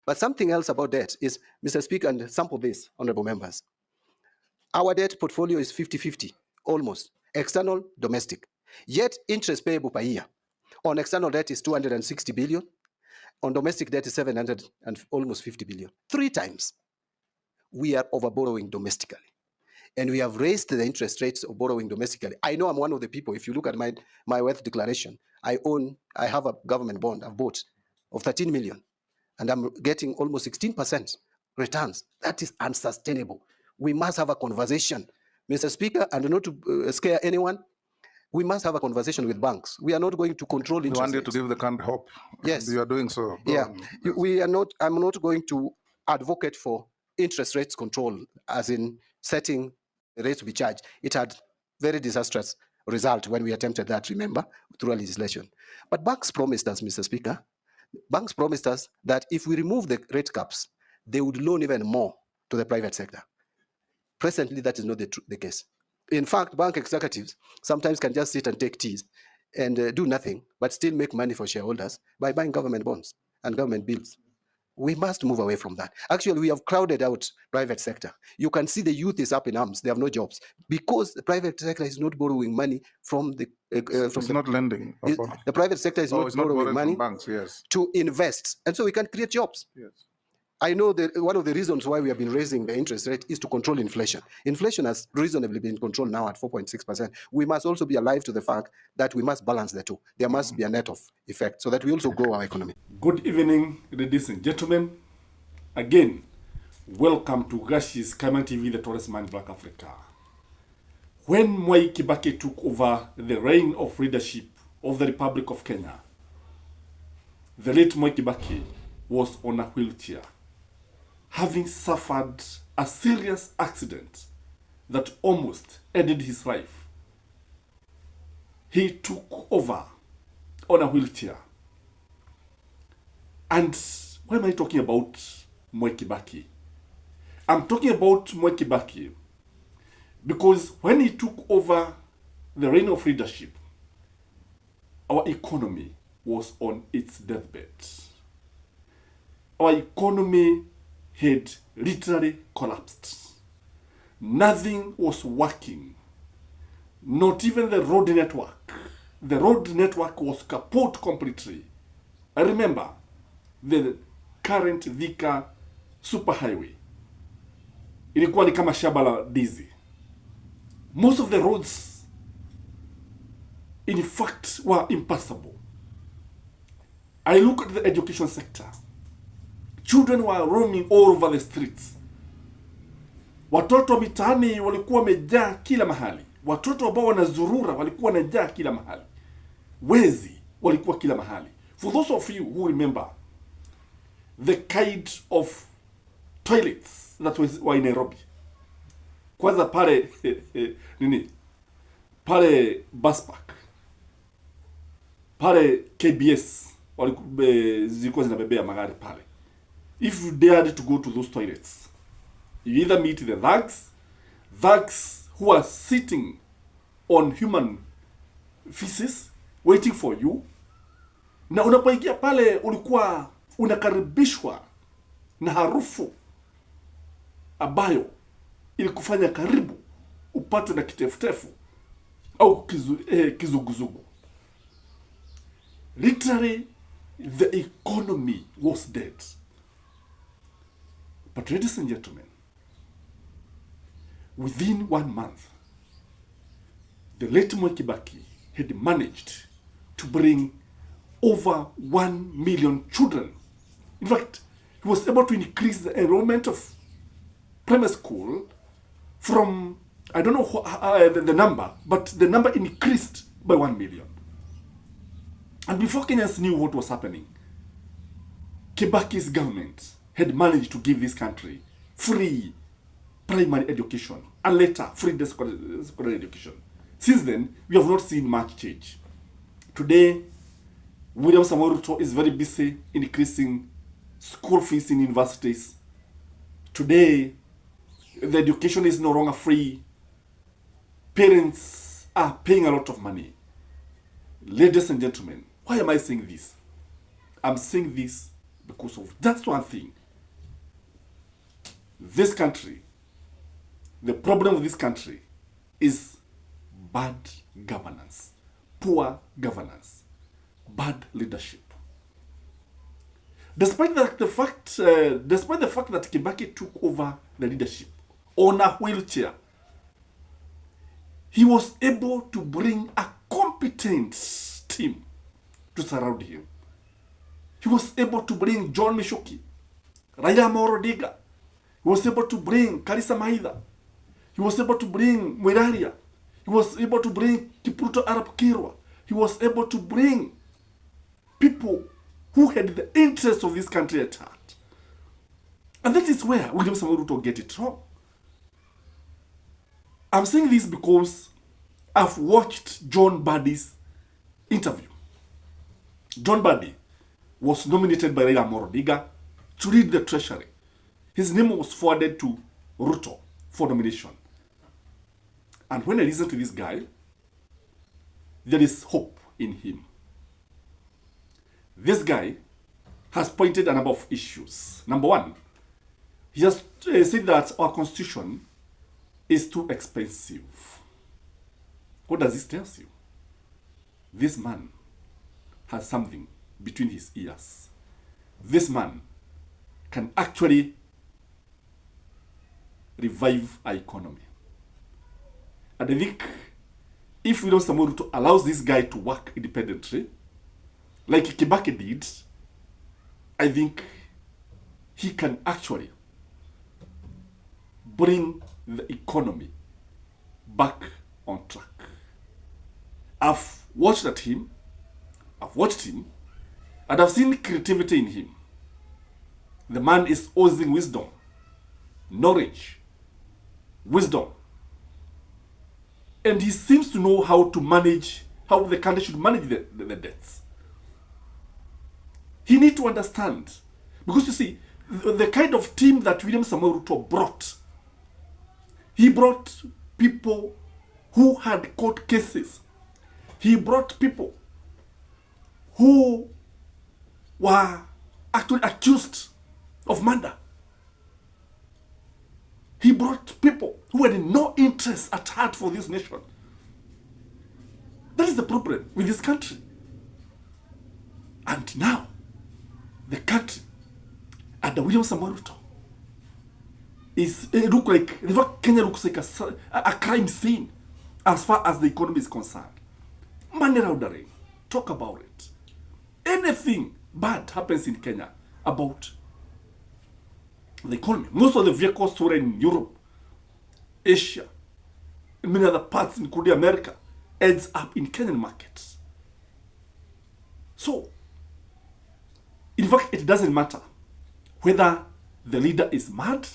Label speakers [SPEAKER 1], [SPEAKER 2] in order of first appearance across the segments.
[SPEAKER 1] But something else about debt is, Mr. Speaker, and sample this, honorable members. Our debt portfolio is 50-50, almost, external, domestic. Yet interest payable per year on external debt is 260 billion, on domestic debt is 700 and almost 50 billion. 3 times we are over borrowing domestically. And we have raised the interest rates of borrowing domestically. I know I'm one of the people, if you look at my wealth declaration, I have a government bond I've bought of 13 million, and I'm getting almost 16% returns. That is unsustainable. We must have a conversation, Mr. Speaker, and not to scare anyone. We must have a conversation with banks. We are not going to control interest rates.
[SPEAKER 2] We want you to give the country hope.
[SPEAKER 1] Yes.
[SPEAKER 2] You are doing so.
[SPEAKER 1] We are not. I'm not going to advocate for interest rates control, as in setting the rates to be charged. It had very disastrous result when we attempted that, remember, through legislation. But banks promised us, Mr. Speaker, banks promised us that if we remove the rate caps, they would loan even more to the private sector. Presently, that is not the case. In fact, bank executives sometimes can just sit and take teas and do nothing, but still make money for shareholders by buying government bonds and government bills. We must move away from that. Actually, we have crowded out private sector. You can see the youth is up in arms. They have no jobs because the private sector is not borrowing money from the.
[SPEAKER 2] It's not lending.
[SPEAKER 1] The private sector is not borrowing money
[SPEAKER 2] banks, yes,
[SPEAKER 1] to invest, and so we can create jobs.
[SPEAKER 2] Yes.
[SPEAKER 1] I know that one of the reasons why we have been raising the interest rate is to control inflation. Inflation has reasonably been controlled now at 4.6%. We must also be alive to the fact that we must balance the two. There must be a net of effect so that we also grow our economy.
[SPEAKER 3] Good evening, ladies and gentlemen. Again, welcome to Gashi's Kaiman TV, the Tourist Man Black Africa. When Mwai Kibaki took over the reign of leadership of the Republic of Kenya, the late Mwai Kibaki was on a wheelchair, having suffered a serious accident that almost ended his life. He took over on a wheelchair. And why am I talking about Mwai Kibaki? I'm talking about Mwai Kibaki because when he took over the reign of leadership, our economy was on its deathbed. Our economy had literally collapsed. Nothing was working. Not even the road network. The road network was kaput completely. I remember the current Thika superhighway. Ilikuwa ni kama shamba la dizi. Most of the roads, in fact, were impassable. I look at the education sector. Children were roaming all over the streets. Watoto mitaani walikuwa wamejaa kila mahali. Watoto ambao wanazurura walikuwa wanajaa kila mahali. Wezi walikuwa kila mahali. For those of you who remember the kind of toilets that were in Nairobi. Kwanza pale pale bus park. Pale KBS zilikuwa zinabebea magari pale. If you dared to go to those toilets, you either meet the thugs who are sitting on human feces waiting for you. Na unapoingia pale ulikuwa unakaribishwa na harufu ambayo ilikufanya karibu upatwe na kitefutefu au kizuguzugu. Literally, the economy was dead. But ladies and gentlemen, within 1 month, the late Mwai Kibaki had managed to bring over 1 million children. In fact, he was able to increase the enrollment of primary school from, I don't know the number, but the number increased by 1 million. And before Kenyans knew what was happening, Kibaki's government had managed to give this country free primary education and later free secondary education. Since then, we have not seen much change. Today, William Samoei Ruto is very busy increasing school fees in universities. Today, the education is no longer free. Parents are paying a lot of money. Ladies and gentlemen, why am I saying this? I'm saying this because of that's one thing. This country, the problem with this country is bad governance, poor governance, bad leadership. Despite the fact that Kibaki took over the leadership on a wheelchair, he was able to bring a competent team to surround him. He was able to bring John Mishuki, Raila Morodiga. He was able to bring Karisa Maitha. He was able to bring Mwiraria. He was able to bring Kipruto Arap Kirwa. He was able to bring people who had the interests of this country at heart. And that is where William Samoei Ruto get it wrong. I'm saying this because I've watched John Baddy's interview. John Baddy was nominated by Raila Morodiga to lead the Treasury. His name was forwarded to Ruto for nomination. And when I listen to this guy, there is hope in him. This guy has pointed a number of issues. Number one, he has said that our constitution is too expensive. What does this tell you? This man has something between his ears. This man can actually revive our economy. And I think if William Samoei Ruto allows this guy to work independently, like Kibaki did, I think he can actually bring the economy back on track. I've watched him, and I've seen creativity in him. The man is oozing wisdom, knowledge, wisdom. And he seems to know how to manage, how the country should manage the debts. He needs to understand. Because you see, the kind of team that William Samoei Ruto brought, he brought people who had court cases. He brought people who were actually accused of murder. He brought people who had no interest at heart for this nation. That is the problem with this country. And now, the country under William Samoei Ruto Kenya looks like a crime scene as far as the economy is concerned. Money laundering, talk about it. Anything bad happens in Kenya about the economy. Most of the vehicles stored in Europe, Asia, and many other parts, including America, ends up in Kenyan markets. So, in fact, it doesn't matter whether the leader is mad,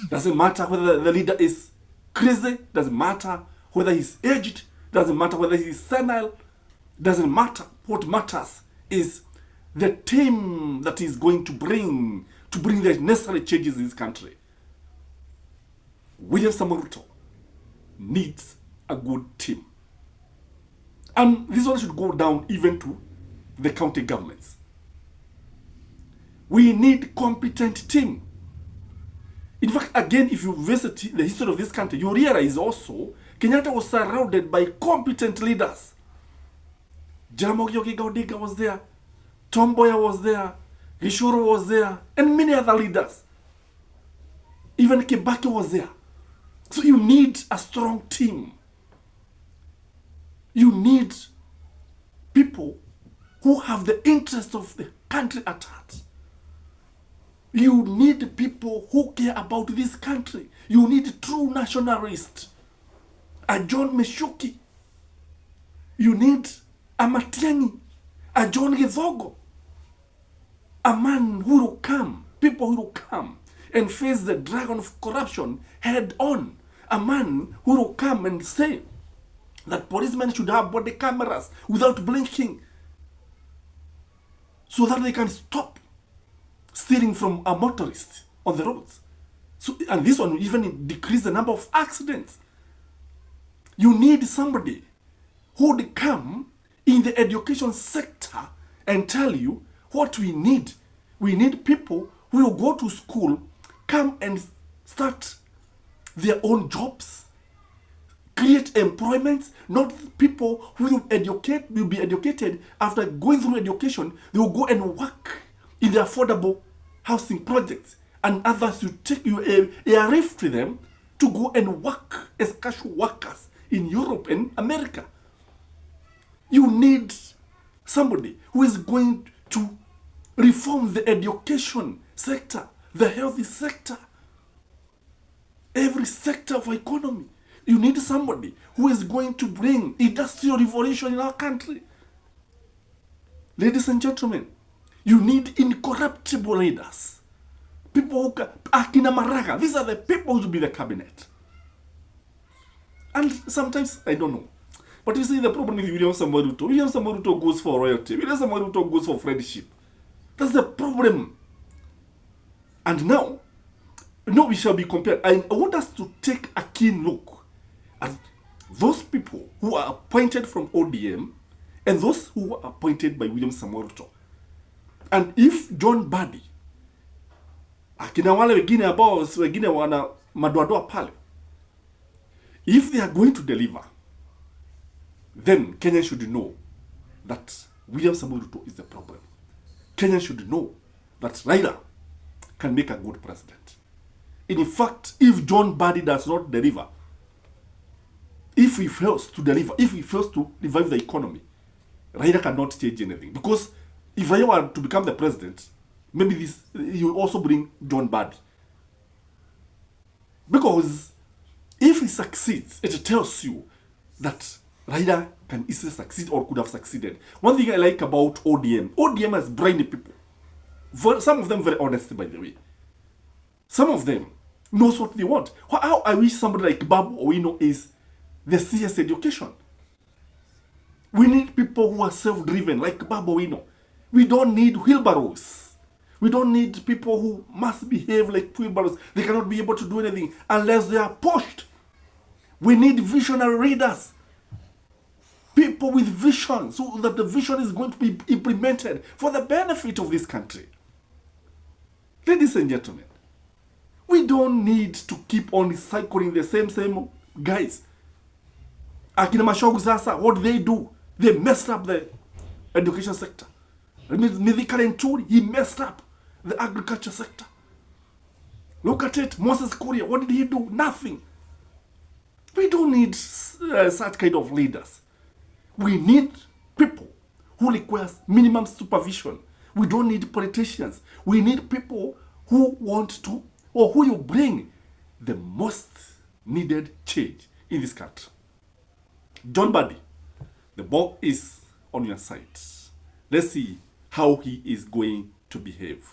[SPEAKER 3] doesn't matter whether the leader is crazy, doesn't matter whether he's aged, doesn't matter whether he's senile, doesn't matter. What matters is the team that is going to bring the necessary changes in this country. William Samoei Ruto needs a good team. And this one should go down even to the county governments. We need competent team. In fact, again, if you visit the history of this country, you realize also Kenyatta was surrounded by competent leaders. Jaramogi Oginga Odinga was there, Tom Mboya was there, Gishuru was there, and many other leaders. Even Kibaki was there. So you need a strong team. You need people who have the interest of the country at heart. You need people who care about this country. You need true nationalists. A John Mishuki. You need a Matiang'i, a John Githogo. A man who will come, people who will come and face the dragon of corruption head on. A man who will come and say that policemen should have body cameras without blinking so that they can stop stealing from a motorist on the roads. So, and this one will even decrease the number of accidents. You need somebody who would come in the education sector and tell you what we need. We need people who will go to school, come and start their own jobs, create employment, not people who will be educated. After going through education, they will go and work in the affordable housing projects, and others will take you a rift to them to go and work as casual workers in Europe and America. You need somebody who is going to reform the education sector, the health sector, every sector of economy. You need somebody who is going to bring industrial revolution in our country. Ladies and gentlemen, you need incorruptible leaders. People who can, Akina Maraga, these are the people who should be the cabinet. And sometimes, I don't know. But you see, the problem with William Samoei Ruto goes for royalty. William Samoei Ruto goes for friendship. That's the problem. And now, no, we shall be compared. I want us to take a keen look at those people who are appointed from ODM and those who were appointed by William Samoei Ruto. And if John Badi, akina wale wengine ambao wengine wana madoadoa pale, if they are going to deliver, then Kenyans should know that William Samoei Ruto is the problem. Kenyans should know that Raila can make a good president. In fact, if John Badi does not deliver, if he fails to deliver, if he fails to revive the economy, Raila cannot change anything. Because if Raila were to become the president, maybe he will also bring John Badi. Because if he succeeds, it tells you that Raila can easily succeed or could have succeeded. One thing I like about ODM has brainy people. Some of them very honest, by the way. Some of them knows what they want. How I wish somebody like Babu Owino is the CS education. We need people who are self-driven, like Babu Owino. We don't need wheelbarrows. We don't need people who must behave like wheelbarrows. They cannot be able to do anything unless they are pushed. We need visionary leaders. People with vision, so that the vision is going to be implemented for the benefit of this country. Ladies and gentlemen, we don't need to keep on cycling the same guys. Akina Mashogu Sasa, what they do? They messed up the education sector. Mithika Ntuli, he messed up the agriculture sector. Look at it, Moses Kuria, what did he do? Nothing. We don't need such kind of leaders. We need people who requires minimum supervision. We don't need politicians. We need people who want to, or who will bring the most needed change in this country. John Badi, the ball is on your side. Let's see how he is going to behave.